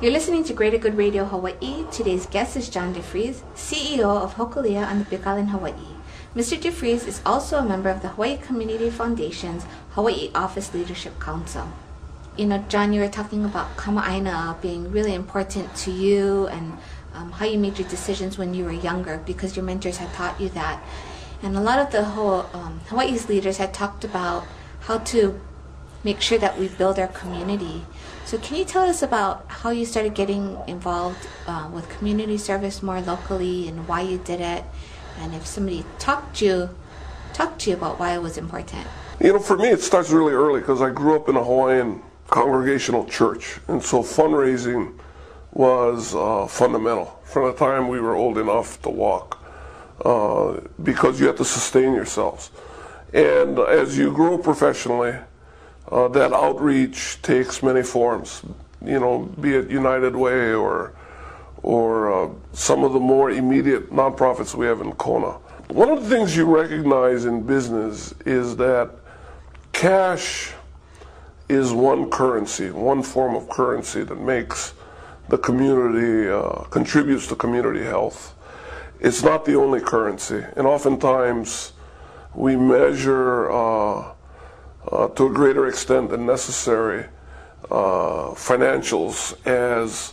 You're listening to Greater Good Radio Hawaii. Today's guest is John DeFries, CEO of Hokulia on the Big Island, Hawaii. Mr. DeFries is also a member of the Hawaii Community Foundation's Hawaii Office Leadership Council. You know, John, you were talking about kama'aina being really important to you and how you made your decisions when you were younger because your mentors had taught you that. And a lot of the Hawaii's leaders had talked about how to make sure that we build our community. So can you tell us about how you started getting involved with community service more locally and why you did it, and if somebody talked to you about why it was important? You know, for me, it starts really early because I grew up in a Hawaiian congregational church, and so fundraising was fundamental from the time we were old enough to walk because you had to sustain yourselves. And as you grow professionally, that outreach takes many forms, you know, be it United Way or some of the more immediate nonprofits we have in Kona. One of the things you recognize in business is that cash is one currency, one form of currency that makes the community, contributes to community health. It's not the only currency, and oftentimes we measure to a greater extent than necessary financials as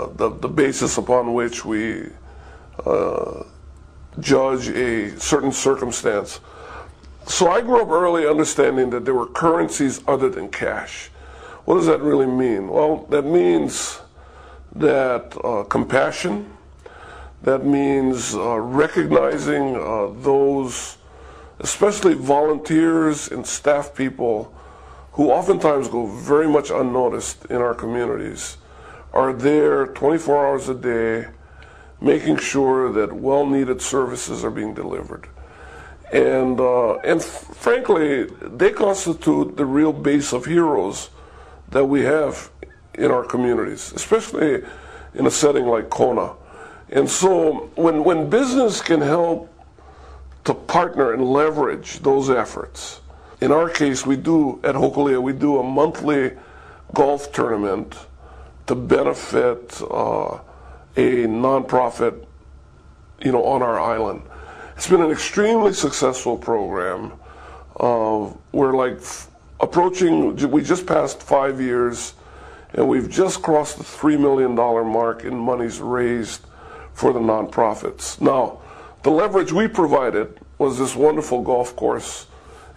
the basis upon which we judge a certain circumstance. So I grew up early understanding that there were currencies other than cash. What does that really mean? Well, that means that compassion, that means recognizing those, especially volunteers and staff people who oftentimes go very much unnoticed in our communities, are there 24 hours a day making sure that well-needed services are being delivered. And frankly, they constitute the real base of heroes that we have in our communities, especially in a setting like Kona. And so when business can help to partner and leverage those efforts, in our case, we do, at Hokulia, we do a monthly golf tournament to benefit a nonprofit, you know, on our island. It's been an extremely successful program. We're like approaching, we just passed 5 years, and we've just crossed the $3 million mark in monies raised for the nonprofits. Now, the leverage we provided was this wonderful golf course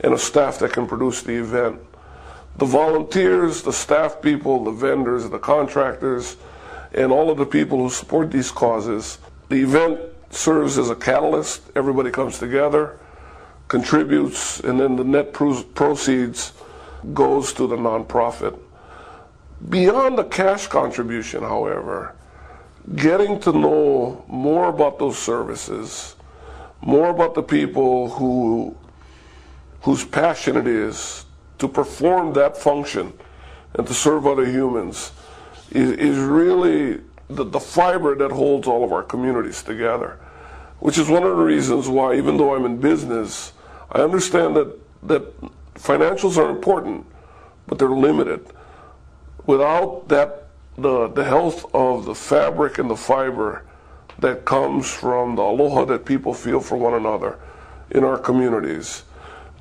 and a staff that can produce the event. The volunteers, the staff people, the vendors, the contractors, and all of the people who support these causes, the event serves as a catalyst. Everybody comes together, contributes, and then the net proceeds goes to the nonprofit. Beyond the cash contribution, however, getting to know more about those services, more about the people whose passion it is to perform that function and to serve other humans is really the fiber that holds all of our communities together, which is one of the reasons why, even though I'm in business, I understand that financials are important, but they're limited. Without that, the health of the fabric and the fiber that comes from the aloha that people feel for one another in our communities,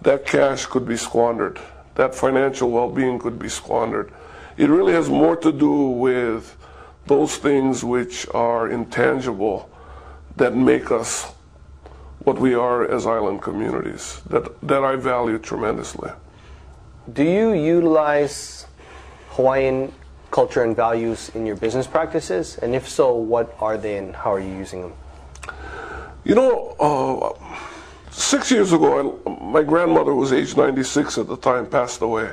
that cash could be squandered. That financial well-being could be squandered. It really has more to do with those things which are intangible that make us what we are as island communities, that I value tremendously. Do you utilize Hawaiian culture and values in your business practices? And if so, what are they and how are you using them? You know, 6 years ago, my grandmother was age 96 at the time, passed away.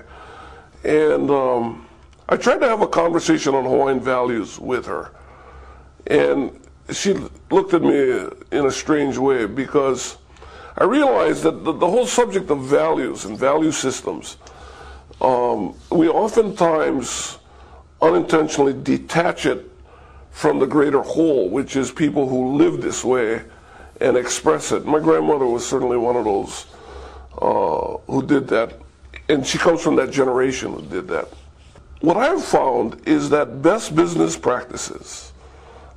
And I tried to have a conversation on Hawaiian values with her. And she looked at me in a strange way because I realized that the whole subject of values and value systems, we oftentimes unintentionally detach it from the greater whole, which is people who live this way and express it. My grandmother was certainly one of those who did that, and she comes from that generation who did that. what I've found is that best business practices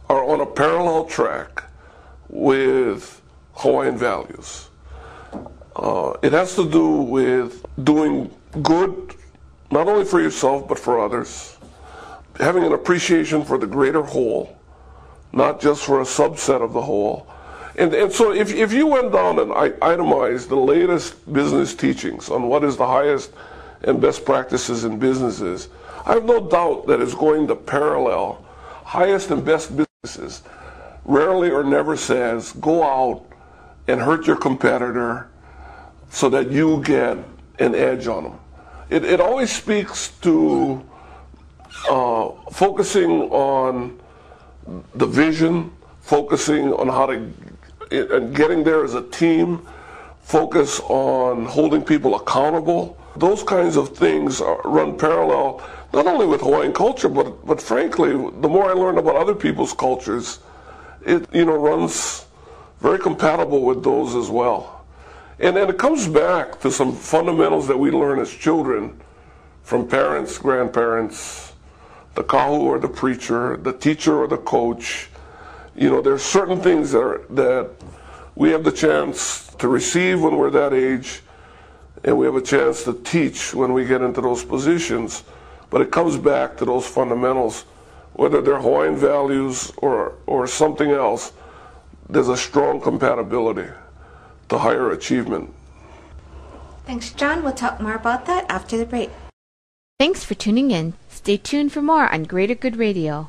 are on a parallel track with Hawaiian values. It has to do with doing good, not only for yourself, but for others. Having an appreciation for the greater whole, not just for a subset of the whole. And so if you went down and itemized the latest business teachings on what is the highest and best practices in businesses, I have no doubt that it's going to parallel highest and best businesses. Rarely or never says, go out and hurt your competitor so that you get an edge on them. It always speaks to focusing on the vision, focusing on how to, and getting there as a team, focus on holding people accountable. Those kinds of things run parallel, not only with Hawaiian culture, but frankly, the more I learn about other people's cultures, it runs very compatible with those as well. And it comes back to some fundamentals that we learn as children from parents, grandparents, the kahu or the preacher, the teacher or the coach. There's certain things that we have the chance to receive when we're that age, and we have a chance to teach when we get into those positions. But it comes back to those fundamentals, whether they're Hawaiian values or something else. There's a strong compatibility to higher achievement. Thanks, John. We'll talk more about that after the break. Thanks for tuning in. Stay tuned for more on Greater Good Radio.